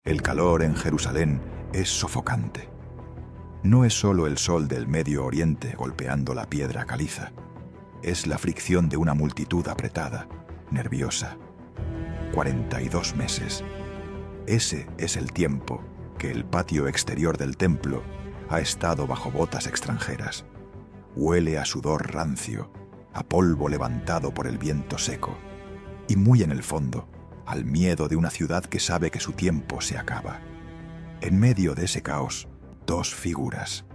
El calor en Jerusalén es sofocante. No es solo el sol del Medio Oriente golpeando la piedra caliza. Es la fricción de una multitud apretada, nerviosa. 42 meses. Ese es el tiempo que el patio exterior del templo ha estado bajo botas extranjeras. Huele a sudor rancio, a polvo levantado por el viento seco, y muy en el fondo, al miedo de una ciudad que sabe que su tiempo se acaba. En medio de ese caos, dos figuras.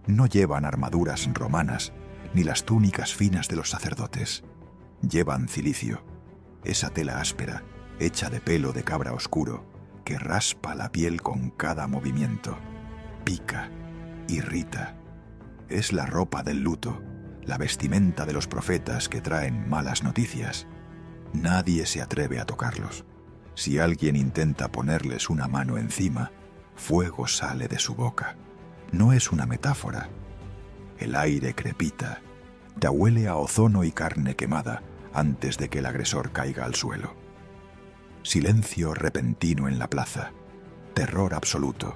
No llevan armaduras romanas, ni las túnicas finas de los sacerdotes. Llevan cilicio, esa tela áspera, hecha de pelo de cabra oscuro, que raspa la piel con cada movimiento. Pica, irrita. Es la ropa del luto, la vestimenta de los profetas que traen malas noticias. Nadie se atreve a tocarlos. Si alguien intenta ponerles una mano encima, fuego sale de su boca. No es una metáfora. El aire crepita, ya huele a ozono y carne quemada antes de que el agresor caiga al suelo. Silencio repentino en la plaza, terror absoluto.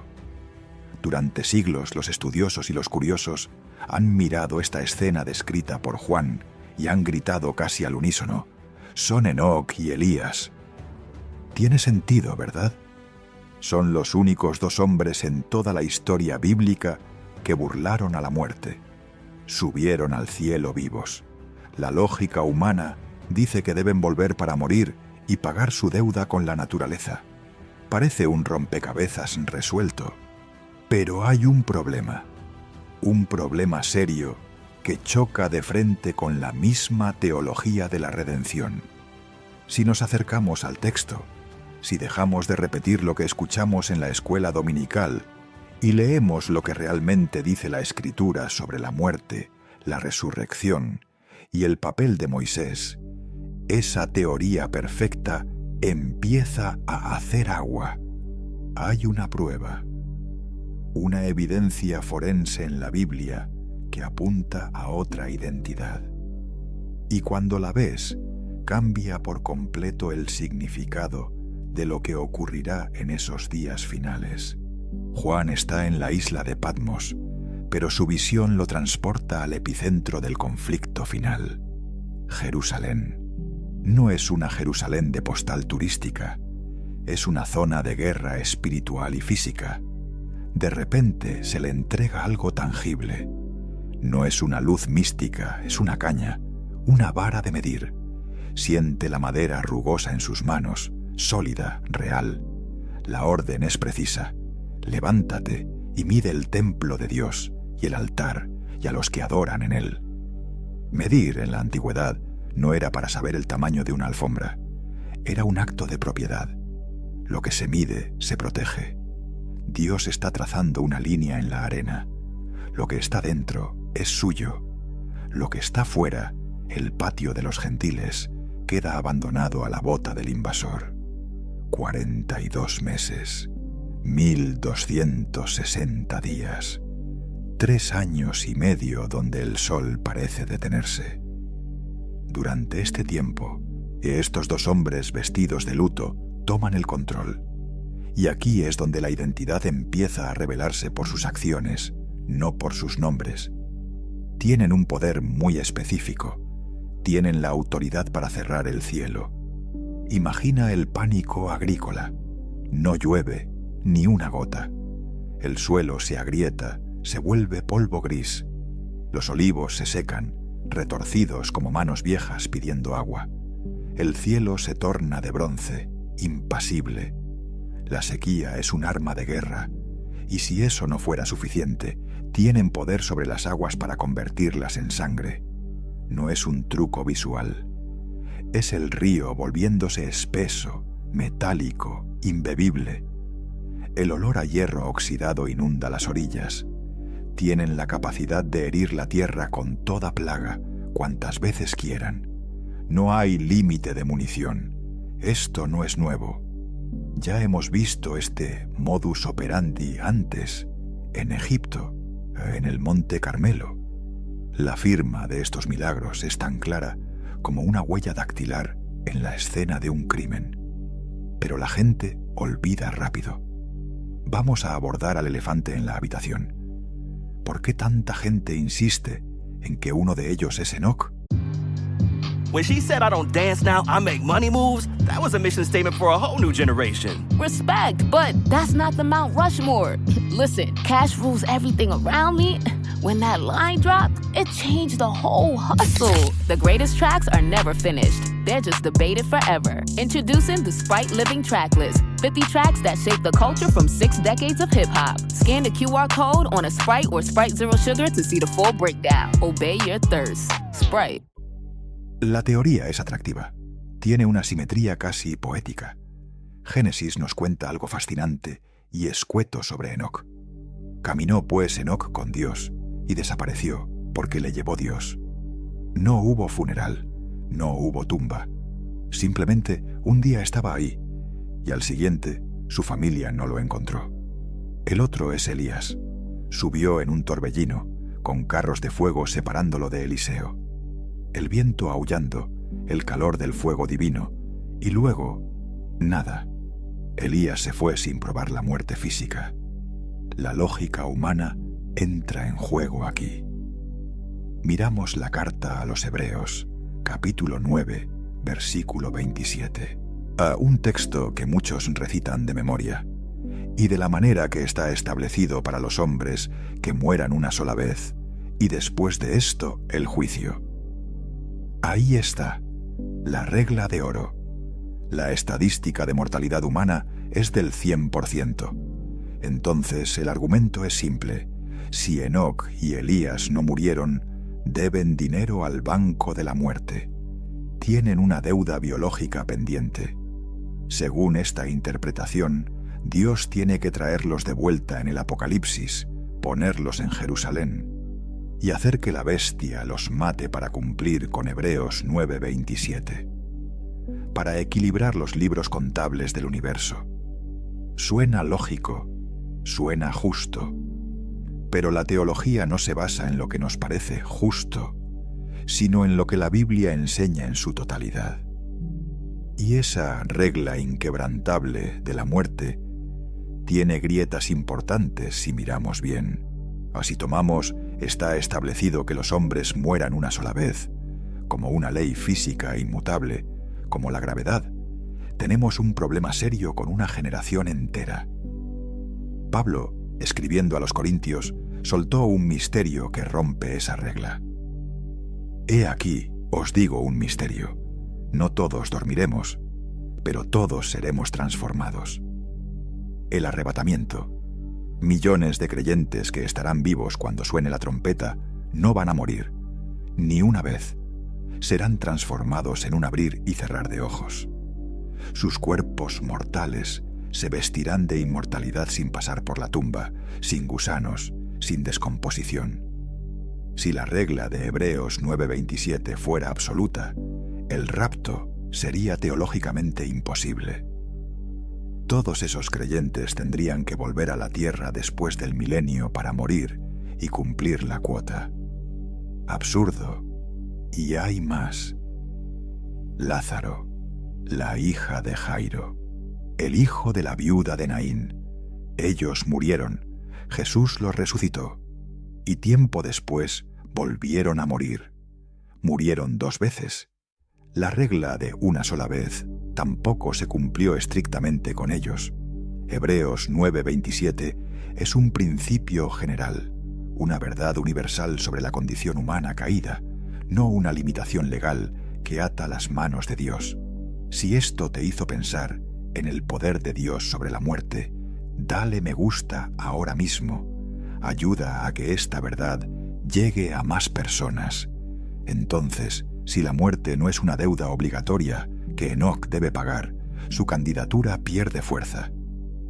Durante siglos los estudiosos y los curiosos han mirado esta escena descrita por Juan y han gritado casi al unísono: «Son Enoc y Elías». Tiene sentido, ¿verdad? Son los únicos dos hombres en toda la historia bíblica que burlaron a la muerte. Subieron al cielo vivos. La lógica humana dice que deben volver para morir y pagar su deuda con la naturaleza. Parece un rompecabezas resuelto. Pero hay un problema serio que choca de frente con la misma teología de la redención. Si nos acercamos al texto, si dejamos de repetir lo que escuchamos en la escuela dominical y leemos lo que realmente dice la Escritura sobre la muerte, la resurrección y el papel de Moisés, esa teoría perfecta empieza a hacer agua. Hay una prueba, una evidencia forense en la Biblia que apunta a otra identidad. Y cuando la ves, cambia por completo el significado de lo que ocurrirá en esos días finales. Juan está en la isla de Patmos, pero su visión lo transporta al epicentro del conflicto final. Jerusalén. No es una Jerusalén de postal turística, es una zona de guerra espiritual y física. De repente se le entrega algo tangible. No es una luz mística, es una caña, una vara de medir. Siente la madera rugosa en sus manos, sólida, real. La orden es precisa. Levántate y mide el templo de Dios y el altar y a los que adoran en él. Medir en la antigüedad no era para saber el tamaño de una alfombra. Era un acto de propiedad. Lo que se mide se protege. Dios está trazando una línea en la arena. Lo que está dentro es suyo. Lo que está fuera, el patio de los gentiles, queda abandonado a la bota del invasor. 42 meses, 1260 días, 3 años y medio donde el sol parece detenerse. Durante este tiempo, estos dos hombres vestidos de luto toman el control. Y aquí es donde la identidad empieza a revelarse por sus acciones, no por sus nombres. Tienen un poder muy específico. Tienen la autoridad para cerrar el cielo. Imagina el pánico agrícola. No llueve, ni una gota. El suelo se agrieta, se vuelve polvo gris. Los olivos se secan, retorcidos como manos viejas pidiendo agua. El cielo se torna de bronce, impasible. La sequía es un arma de guerra, y si eso no fuera suficiente, tienen poder sobre las aguas para convertirlas en sangre. No es un truco visual. Es el río volviéndose espeso, metálico, imbebible. El olor a hierro oxidado inunda las orillas. Tienen la capacidad de herir la tierra con toda plaga, cuantas veces quieran. No hay límite de munición. Esto no es nuevo. Ya hemos visto este modus operandi antes, en Egipto, en el Monte Carmelo. La firma de estos milagros es tan clara como una huella dactilar en la escena de un crimen. Pero la gente olvida rápido. Vamos a abordar al elefante en la habitación. ¿Por qué tanta gente insiste en que uno de ellos es Enoc? When she said I don't dance now, I make money moves, that was a mission statement for a whole new generation. Respect, but that's not the Mount Rushmore. Listen, cash rules everything around me. When that line dropped, it changed the whole hustle. The greatest tracks are never finished. They're just debated forever. Introducing the Sprite Living Track List. 50 tracks that shape the culture from 6 decades of hip-hop. Scan the QR code on a Sprite or Sprite Zero Sugar to see the full breakdown. Obey your thirst. Sprite. La teoría es atractiva. Tiene una simetría casi poética. Génesis nos cuenta algo fascinante y escueto sobre Enoc. Caminó pues Enoc con Dios y desapareció porque le llevó Dios. No hubo funeral, no hubo tumba. Simplemente un día estaba ahí y al siguiente su familia no lo encontró. El otro es Elías. Subió en un torbellino, con carros de fuego separándolo de Eliseo. El viento aullando, el calor del fuego divino, y luego, nada. Elías se fue sin probar la muerte física. La lógica humana entra en juego aquí. Miramos la carta a los Hebreos, capítulo 9, versículo 27. Un texto que muchos recitan de memoria, y de la manera que está establecido para los hombres que mueran una sola vez, y después de esto el juicio. Ahí está, la regla de oro. La estadística de mortalidad humana es del 100%. Entonces el argumento es simple. Si Enoc y Elías no murieron, deben dinero al banco de la muerte. Tienen una deuda biológica pendiente. Según esta interpretación, Dios tiene que traerlos de vuelta en el Apocalipsis, ponerlos en Jerusalén y hacer que la bestia los mate para cumplir con Hebreos 9:27, para equilibrar los libros contables del universo. Suena lógico, suena justo, pero la teología no se basa en lo que nos parece justo, sino en lo que la Biblia enseña en su totalidad. Y esa regla inquebrantable de la muerte tiene grietas importantes si miramos bien. Así tomamos, está establecido que los hombres mueran una sola vez, como una ley física inmutable, como la gravedad. Tenemos un problema serio con una generación entera. Pablo, escribiendo a los Corintios, soltó un misterio que rompe esa regla. He aquí, os digo un misterio. No todos dormiremos, pero todos seremos transformados. El arrebatamiento. Millones de creyentes que estarán vivos cuando suene la trompeta no van a morir, ni una vez. Serán transformados en un abrir y cerrar de ojos. Sus cuerpos mortales se vestirán de inmortalidad sin pasar por la tumba, sin gusanos, sin descomposición. Si la regla de Hebreos 9:27 fuera absoluta, el rapto sería teológicamente imposible. Todos esos creyentes tendrían que volver a la tierra después del milenio para morir y cumplir la cuota. Absurdo. Y hay más. Lázaro, la hija de Jairo, el hijo de la viuda de Naín. Ellos murieron, Jesús los resucitó, y tiempo después volvieron a morir. Murieron 2 veces. La regla de una sola vez tampoco se cumplió estrictamente con ellos. Hebreos 9:27 es un principio general, una verdad universal sobre la condición humana caída, no una limitación legal que ata las manos de Dios. Si esto te hizo pensar en el poder de Dios sobre la muerte, dale me gusta ahora mismo. Ayuda a que esta verdad llegue a más personas. Entonces, si la muerte no es una deuda obligatoria que Enoc debe pagar, su candidatura pierde fuerza.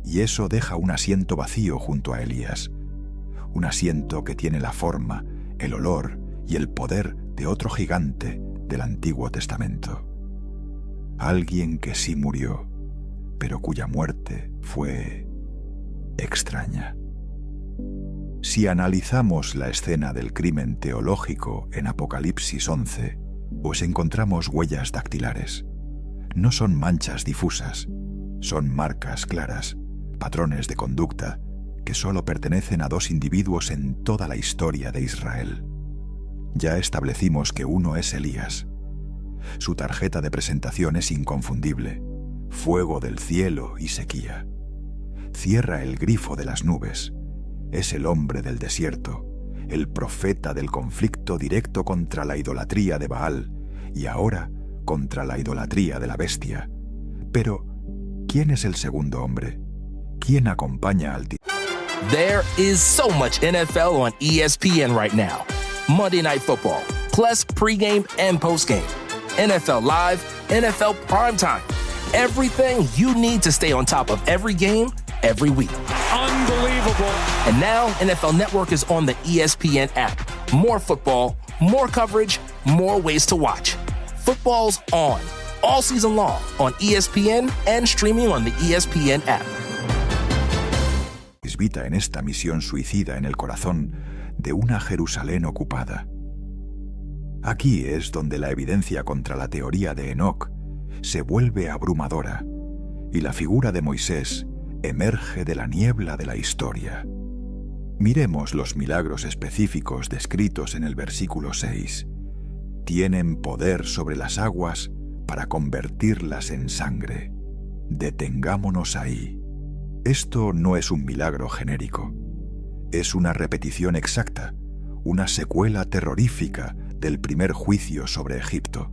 Y eso deja un asiento vacío junto a Elías. Un asiento que tiene la forma, el olor y el poder de otro gigante del Antiguo Testamento. Alguien que sí murió, pero cuya muerte fue extraña. Si analizamos la escena del crimen teológico en Apocalipsis 11, pues encontramos huellas dactilares. No son manchas difusas, son marcas claras, patrones de conducta que solo pertenecen a 2 individuos en toda la historia de Israel. Ya establecimos que uno es Elías. Su tarjeta de presentación es inconfundible: fuego del cielo y sequía. Cierra el grifo de las nubes. Es el hombre del desierto, el profeta del conflicto directo contra la idolatría de Baal y ahora contra la idolatría de la bestia. Pero, ¿quién es el segundo hombre? ¿Quién acompaña al There is so much NFL on ESPN right now. Monday Night Football, plus pregame and postgame. NFL Live, NFL Primetime. Everything you need to stay on top of every game, every week. Unbelievable. And now NFL Network is on the ESPN app. More football, more coverage, more ways to watch. Football's on all season long on ESPN and streaming on the ESPN app. Visita en esta misión suicida en el corazón de una Jerusalén ocupada. Aquí es donde la evidencia contra la teoría de Enoc se vuelve abrumadora y la figura de Moisés emerge de la niebla de la historia. Miremos los milagros específicos descritos en el versículo 6. Tienen poder sobre las aguas para convertirlas en sangre. Detengámonos ahí. Esto no es un milagro genérico. Es una repetición exacta, una secuela terrorífica del primer juicio sobre Egipto.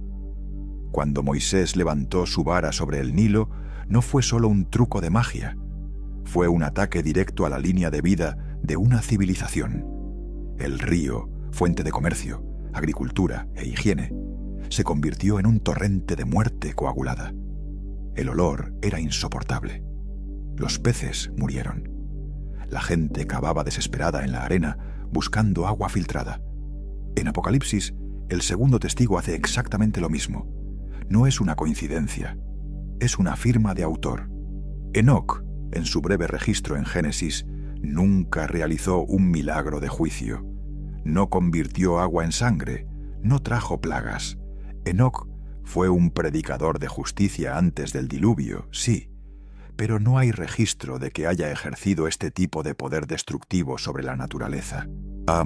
Cuando Moisés levantó su vara sobre el Nilo, no fue solo un truco de magia. Fue un ataque directo a la línea de vida de una civilización. El río, fuente de comercio, agricultura e higiene, se convirtió en un torrente de muerte coagulada. El olor era insoportable. Los peces murieron. La gente cavaba desesperada en la arena buscando agua filtrada. En Apocalipsis, el segundo testigo hace exactamente lo mismo. No es una coincidencia, es una firma de autor. Enoc, en su breve registro en Génesis, nunca realizó un milagro de juicio. No convirtió agua en sangre, no trajo plagas. Enoc fue un predicador de justicia antes del diluvio, sí, pero no hay registro de que haya ejercido este tipo de poder destructivo sobre la naturaleza.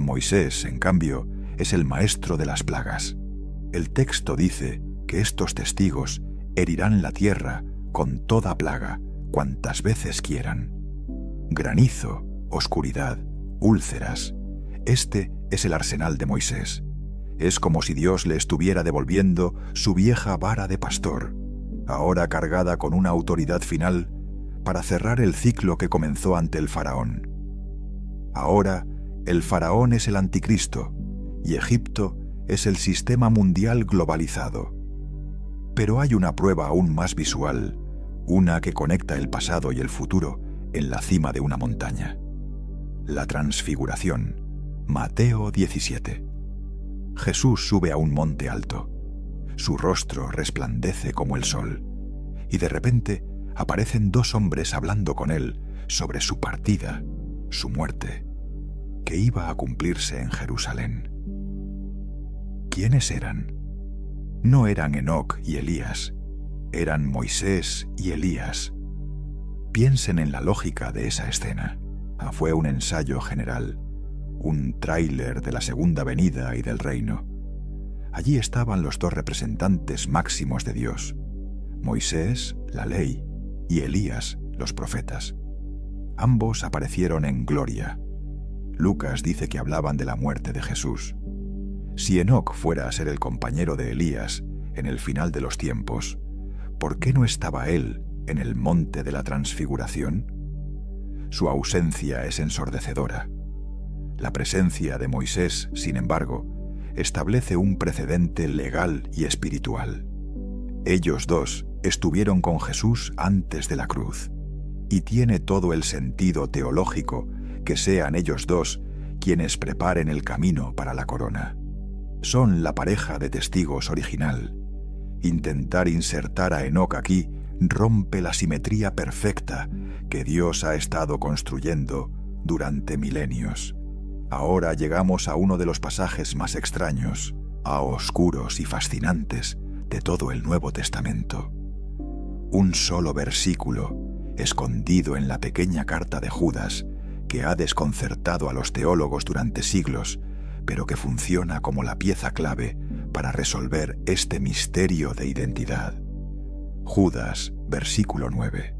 Moisés, en cambio, es el maestro de las plagas. El texto dice que estos testigos herirán la tierra con toda plaga, cuantas veces quieran. Granizo, oscuridad, úlceras. Este es el arsenal de Moisés. Es como si Dios le estuviera devolviendo su vieja vara de pastor, ahora cargada con una autoridad final para cerrar el ciclo que comenzó ante el faraón. Ahora, el faraón es el anticristo y Egipto es el sistema mundial globalizado. Pero hay una prueba aún más visual, una que conecta el pasado y el futuro en la cima de una montaña. La transfiguración. Mateo 17. Jesús sube a un monte alto. Su rostro resplandece como el sol, y de repente aparecen 2 hombres hablando con él sobre su partida, su muerte, que iba a cumplirse en Jerusalén. ¿Quiénes eran? No eran Enoc y Elías, eran Moisés y Elías. Piensen en la lógica de esa escena. Fue un ensayo general, un tráiler de la segunda venida y del reino. Allí estaban los 2 representantes máximos de Dios, Moisés, la ley, y Elías, los profetas. Ambos aparecieron en gloria. Lucas dice que hablaban de la muerte de Jesús. Si Enoc fuera a ser el compañero de Elías en el final de los tiempos, ¿por qué no estaba él en el monte de la transfiguración? Su ausencia es ensordecedora. La presencia de Moisés, sin embargo, establece un precedente legal y espiritual. Ellos 2 estuvieron con Jesús antes de la cruz, y tiene todo el sentido teológico que sean ellos 2 quienes preparen el camino para la corona. Son la pareja de testigos original. Intentar insertar a Enoc aquí rompe la simetría perfecta que Dios ha estado construyendo durante milenios. Ahora llegamos a uno de los pasajes más extraños, oscuros y fascinantes de todo el Nuevo Testamento. Un solo versículo escondido en la pequeña carta de Judas, que ha desconcertado a los teólogos durante siglos, pero que funciona como la pieza clave para resolver este misterio de identidad. Judas, versículo 9.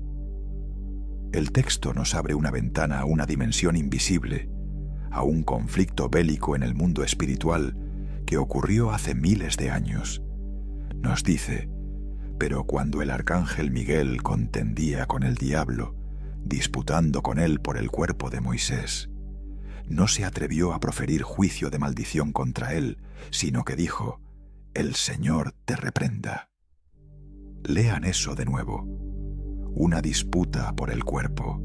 El texto nos abre una ventana a una dimensión invisible, a un conflicto bélico en el mundo espiritual que ocurrió hace miles de años. Nos dice: pero cuando el arcángel Miguel contendía con el diablo, disputando con él por el cuerpo de Moisés, no se atrevió a proferir juicio de maldición contra él, sino que dijo: el Señor te reprenda. Lean eso de nuevo. Una disputa por el cuerpo.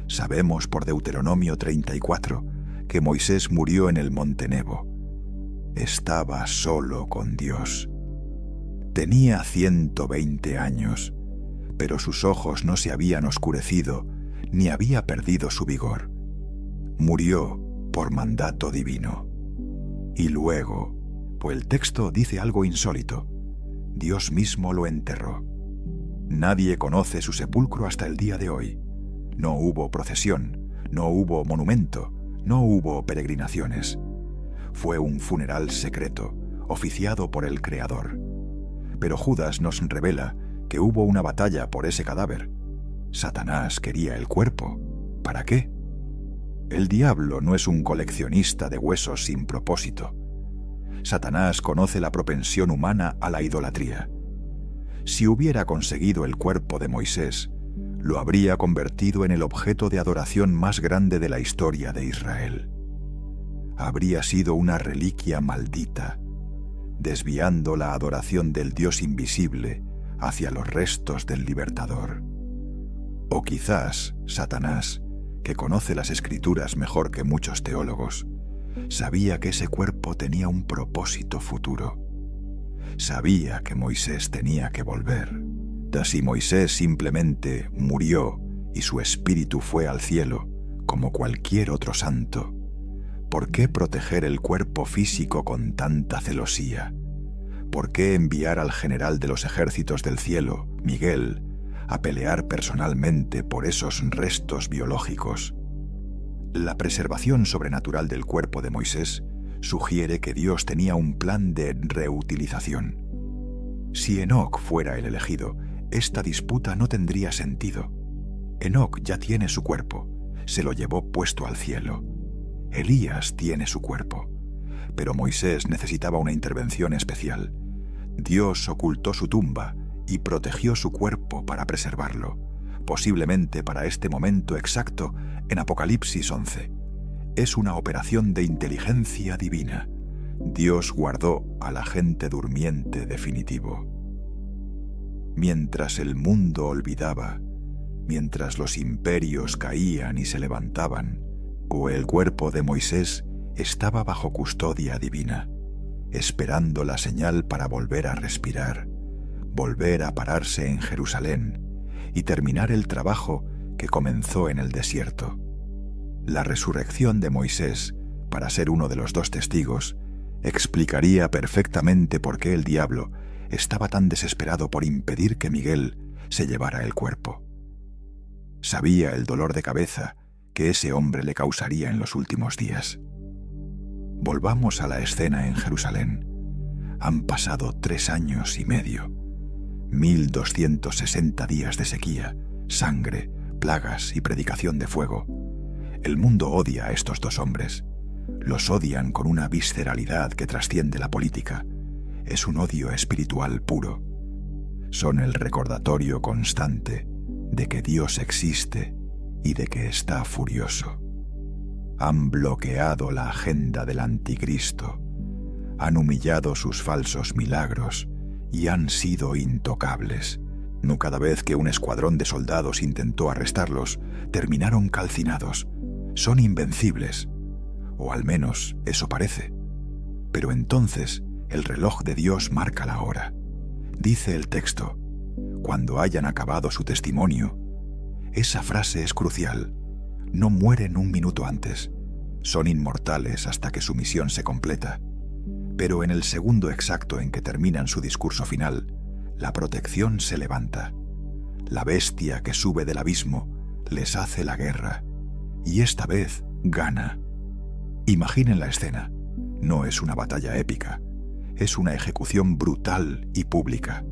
Sabemos por Deuteronomio 34 que Moisés murió en el monte Nebo. Estaba solo con Dios. Tenía 120 años, pero sus ojos no se habían oscurecido ni había perdido su vigor. Murió por mandato divino. Y luego, pues el texto dice algo insólito, Dios mismo lo enterró. Nadie conoce su sepulcro hasta el día de hoy. No hubo procesión, no hubo monumento, no hubo peregrinaciones. Fue un funeral secreto, oficiado por el Creador. Pero Judas nos revela que hubo una batalla por ese cadáver. Satanás quería el cuerpo. ¿Para qué? El diablo no es un coleccionista de huesos sin propósito. Satanás conoce la propensión humana a la idolatría. Si hubiera conseguido el cuerpo de Moisés, lo habría convertido en el objeto de adoración más grande de la historia de Israel. Habría sido una reliquia maldita, desviando la adoración del Dios invisible hacia los restos del libertador. O quizás Satanás, que conoce las Escrituras mejor que muchos teólogos, sabía que ese cuerpo tenía un propósito futuro. Sabía que Moisés tenía que volver. Si Moisés simplemente murió y su espíritu fue al cielo, como cualquier otro santo, ¿por qué proteger el cuerpo físico con tanta celosía? ¿Por qué enviar al general de los ejércitos del cielo, Miguel, a pelear personalmente por esos restos biológicos? La preservación sobrenatural del cuerpo de Moisés sugiere que Dios tenía un plan de reutilización. Si Enoc fuera el elegido, esta disputa no tendría sentido. Enoc ya tiene su cuerpo, se lo llevó puesto al cielo. Elías tiene su cuerpo, pero Moisés necesitaba una intervención especial. Dios ocultó su tumba y protegió su cuerpo para preservarlo, posiblemente para este momento exacto en Apocalipsis 11. Es una operación de inteligencia divina. Dios guardó al agente durmiente definitivo. Mientras el mundo olvidaba, mientras los imperios caían y se levantaban, el cuerpo de Moisés estaba bajo custodia divina, esperando la señal para volver a respirar, volver a pararse en Jerusalén y terminar el trabajo que comenzó en el desierto. La resurrección de Moisés, para ser uno de los dos testigos, explicaría perfectamente por qué el diablo estaba tan desesperado por impedir que Miguel se llevara el cuerpo. Sabía el dolor de cabeza que ese hombre le causaría en los últimos días. Volvamos a la escena en Jerusalén. Han pasado 3 años y medio, 1260 días de sequía, sangre, plagas y predicación de fuego. El mundo odia a estos dos hombres. Los odian con una visceralidad que trasciende la política. Es un odio espiritual puro. Son el recordatorio constante de que Dios existe y de que está furioso. Han bloqueado la agenda del anticristo, han humillado sus falsos milagros y han sido intocables. No cada vez que un escuadrón de soldados intentó arrestarlos, terminaron calcinados. Son invencibles, o al menos eso parece. Pero entonces el reloj de Dios marca la hora. Dice el texto: cuando hayan acabado su testimonio. Esa frase es crucial. No mueren un minuto antes. Son inmortales hasta que su misión se completa. Pero en el segundo exacto en que terminan su discurso final, la protección se levanta. La bestia que sube del abismo les hace la guerra, y esta vez gana. Imaginen la escena. No es una batalla épica, es una ejecución brutal y pública.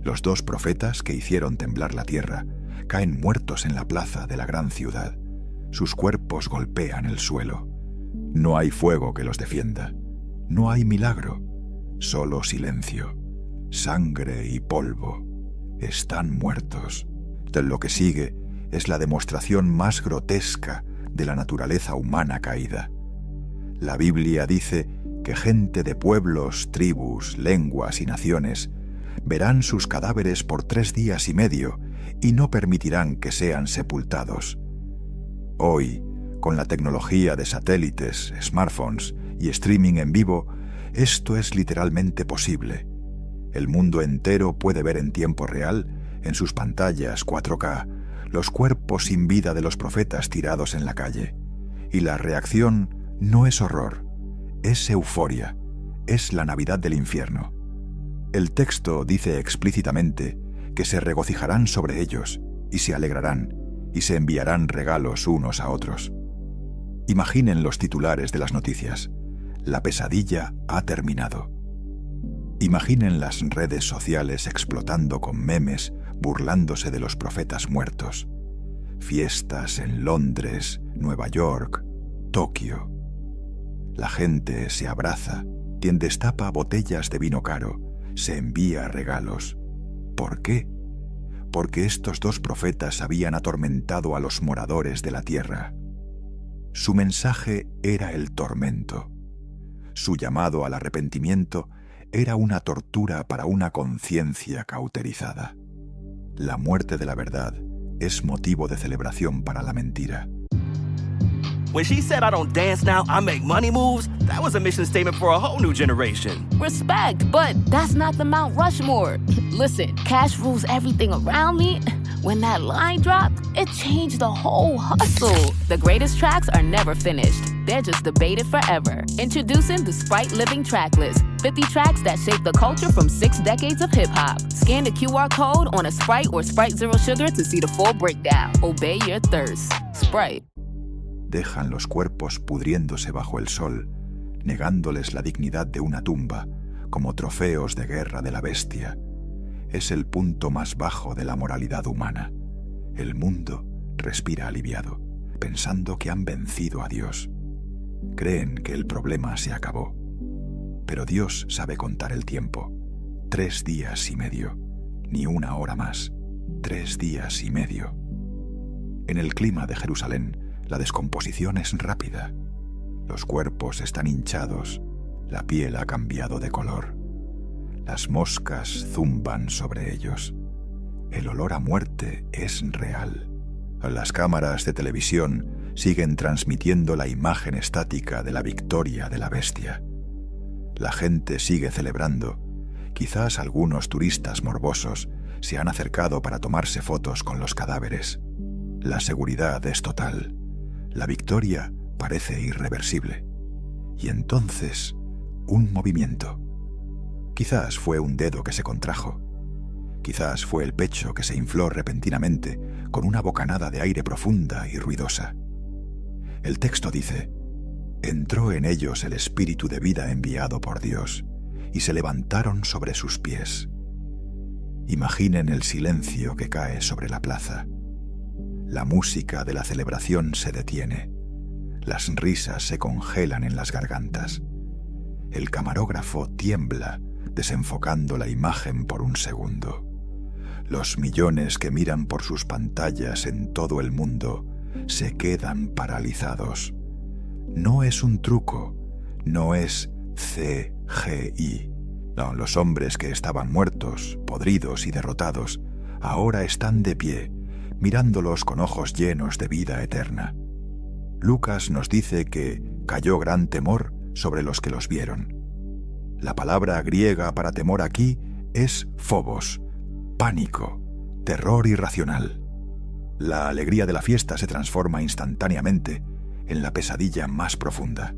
Los 2 profetas que hicieron temblar la tierra caen muertos en la plaza de la gran ciudad. Sus cuerpos golpean el suelo. No hay fuego que los defienda. No hay milagro. Solo silencio. Sangre y polvo. Están muertos. De lo que sigue es la demostración más grotesca de la naturaleza humana caída. La Biblia dice que gente de pueblos, tribus, lenguas y naciones verán sus cadáveres por 3 días y medio y no permitirán que sean sepultados. Hoy, con la tecnología de satélites, smartphones y streaming en vivo, esto es literalmente posible. El mundo entero puede ver en tiempo real, en sus pantallas 4K, los cuerpos sin vida de los profetas tirados en la calle. Y la reacción no es horror, es euforia, es la Navidad del infierno. El texto dice explícitamente que se regocijarán sobre ellos y se alegrarán y se enviarán regalos unos a otros. Imaginen los titulares de las noticias. La pesadilla ha terminado. Imaginen las redes sociales explotando con memes, burlándose de los profetas muertos. Fiestas en Londres, Nueva York, Tokio. La gente se abraza, quien destapa botellas de vino caro, se envía regalos. ¿Por qué? Porque estos 2 profetas habían atormentado a los moradores de la tierra. Su mensaje era el tormento. Su llamado al arrepentimiento era una tortura para una conciencia cauterizada. La muerte de la verdad es motivo de celebración para la mentira. When she said, "I don't dance now, I make money moves," that was a mission statement for a whole new generation. Respect, but that's not the Mount Rushmore. Listen, cash rules everything around me. When that line dropped, it changed the whole hustle. The greatest tracks are never finished. They're just debated forever. Introducing the Sprite Living Tracklist. 50 tracks that shape the culture from 6 decades of hip-hop. Scan the QR code on a Sprite or Sprite Zero Sugar to see the full breakdown. Obey your thirst. Sprite. Dejan los cuerpos pudriéndose bajo el sol, negándoles la dignidad de una tumba, como trofeos de guerra de la bestia. Es el punto más bajo de la moralidad humana. El mundo respira aliviado, pensando que han vencido a Dios. Creen que el problema se acabó. Pero Dios sabe contar el tiempo. 3 días y medio, ni 1 hora más. 3 días y medio. En el clima de Jerusalén, la descomposición es rápida. Los cuerpos están hinchados, la piel ha cambiado de color. Las moscas zumban sobre ellos. El olor a muerte es real. Las cámaras de televisión siguen transmitiendo la imagen estática de la victoria de la bestia. La gente sigue celebrando. Quizás algunos turistas morbosos se han acercado para tomarse fotos con los cadáveres. La seguridad es total. La victoria parece irreversible. Y entonces, un movimiento. Quizás fue un dedo que se contrajo. Quizás fue el pecho que se infló repentinamente con una bocanada de aire profunda y ruidosa. El texto dice: entró en ellos el espíritu de vida enviado por Dios, y se levantaron sobre sus pies. Imaginen el silencio que cae sobre la plaza. La música de la celebración se detiene. Las risas se congelan en las gargantas. El camarógrafo tiembla, desenfocando la imagen por un segundo. Los millones que miran por sus pantallas en todo el mundo se quedan paralizados. No es un truco, no es CGI. No, los hombres que estaban muertos, podridos y derrotados, ahora están de pie, mirándolos con ojos llenos de vida eterna. Lucas nos dice que cayó gran temor sobre los que los vieron. La palabra griega para temor aquí es phobos, pánico, terror irracional. La alegría de la fiesta se transforma instantáneamente en la pesadilla más profunda.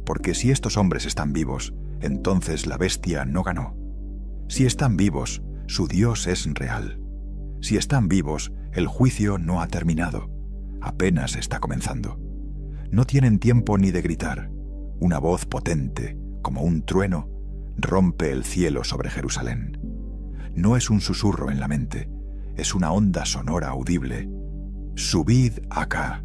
Porque si estos hombres están vivos, entonces la bestia no ganó. Si están vivos, su Dios es real. Si están vivos, el juicio no ha terminado. Apenas está comenzando. No tienen tiempo ni de gritar. Una voz potente, como un trueno, rompe el cielo sobre Jerusalén. No es un susurro en la mente, es una onda sonora audible. Subid acá.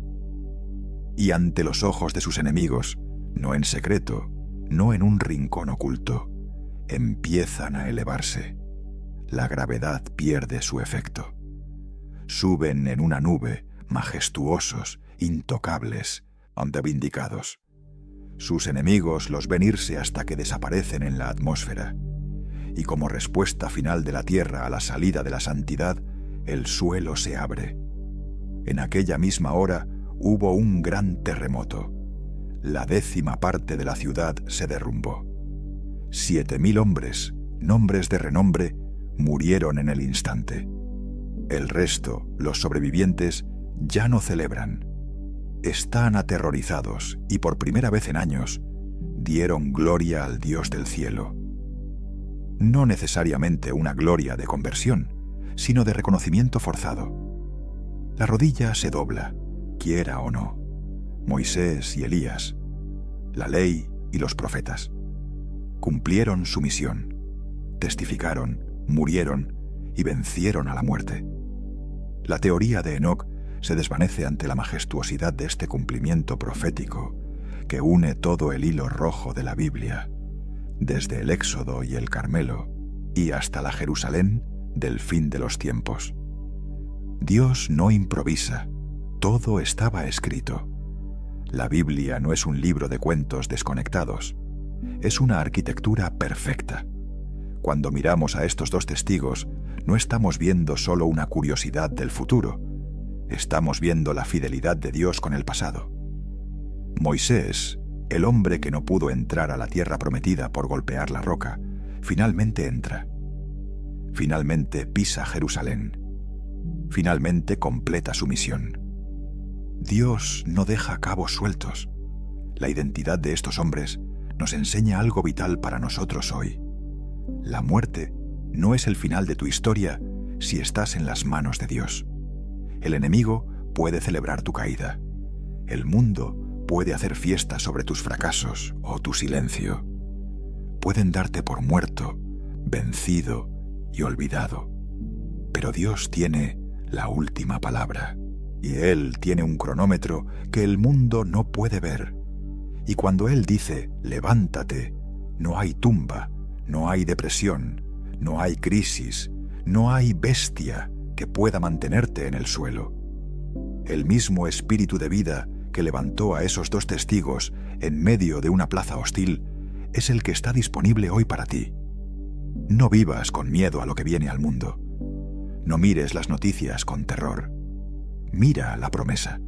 Y ante los ojos de sus enemigos, no en secreto, no en un rincón oculto, empiezan a elevarse. La gravedad pierde su efecto. Suben en una nube, majestuosos, intocables, ante vindicados. Sus enemigos los ven irse hasta que desaparecen en la atmósfera. Y como respuesta final de la tierra a la salida de la santidad, el suelo se abre. En aquella misma hora hubo un gran terremoto. La 10ª parte de la ciudad se derrumbó. 7.000 hombres, nombres de renombre, murieron en el instante. El resto, los sobrevivientes, ya no celebran. Están aterrorizados y por primera vez en años dieron gloria al Dios del cielo. No necesariamente una gloria de conversión, sino de reconocimiento forzado. La rodilla se dobla, quiera o no. Moisés y Elías, la ley y los profetas, cumplieron su misión, testificaron, murieron y vencieron a la muerte. La teoría de Enoc se desvanece ante la majestuosidad de este cumplimiento profético que une todo el hilo rojo de la Biblia, desde el Éxodo y el Carmelo y hasta la Jerusalén del fin de los tiempos. Dios no improvisa, todo estaba escrito. La Biblia no es un libro de cuentos desconectados, es una arquitectura perfecta. Cuando miramos a estos dos testigos, no estamos viendo solo una curiosidad del futuro, estamos viendo la fidelidad de Dios con el pasado. Moisés, el hombre que no pudo entrar a la tierra prometida por golpear la roca, finalmente entra. Finalmente pisa Jerusalén. Finalmente completa su misión. Dios no deja cabos sueltos. La identidad de estos hombres nos enseña algo vital para nosotros hoy. La muerte no es el final de tu historia si estás en las manos de Dios. El enemigo puede celebrar tu caída. El mundo puede hacer fiesta sobre tus fracasos o tu silencio. Pueden darte por muerto, vencido y olvidado. Pero Dios tiene la última palabra, y Él tiene un cronómetro que el mundo no puede ver. Y cuando Él dice, levántate, no hay tumba, no hay depresión, no hay crisis, no hay bestia que pueda mantenerte en el suelo. El mismo espíritu de vida que levantó a esos dos testigos en medio de una plaza hostil es el que está disponible hoy para ti. No vivas con miedo a lo que viene al mundo. No mires las noticias con terror. Mira la promesa.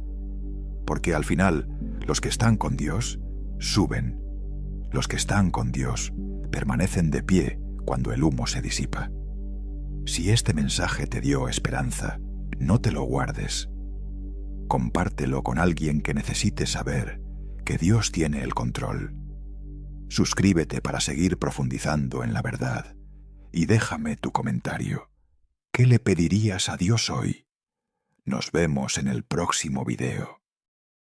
Porque al final, los que están con Dios suben. Los que están con Dios permanecen de pie cuando el humo se disipa. Si este mensaje te dio esperanza, no te lo guardes. Compártelo con alguien que necesite saber que Dios tiene el control. Suscríbete para seguir profundizando en la verdad y déjame tu comentario. ¿Qué le pedirías a Dios hoy? Nos vemos en el próximo video.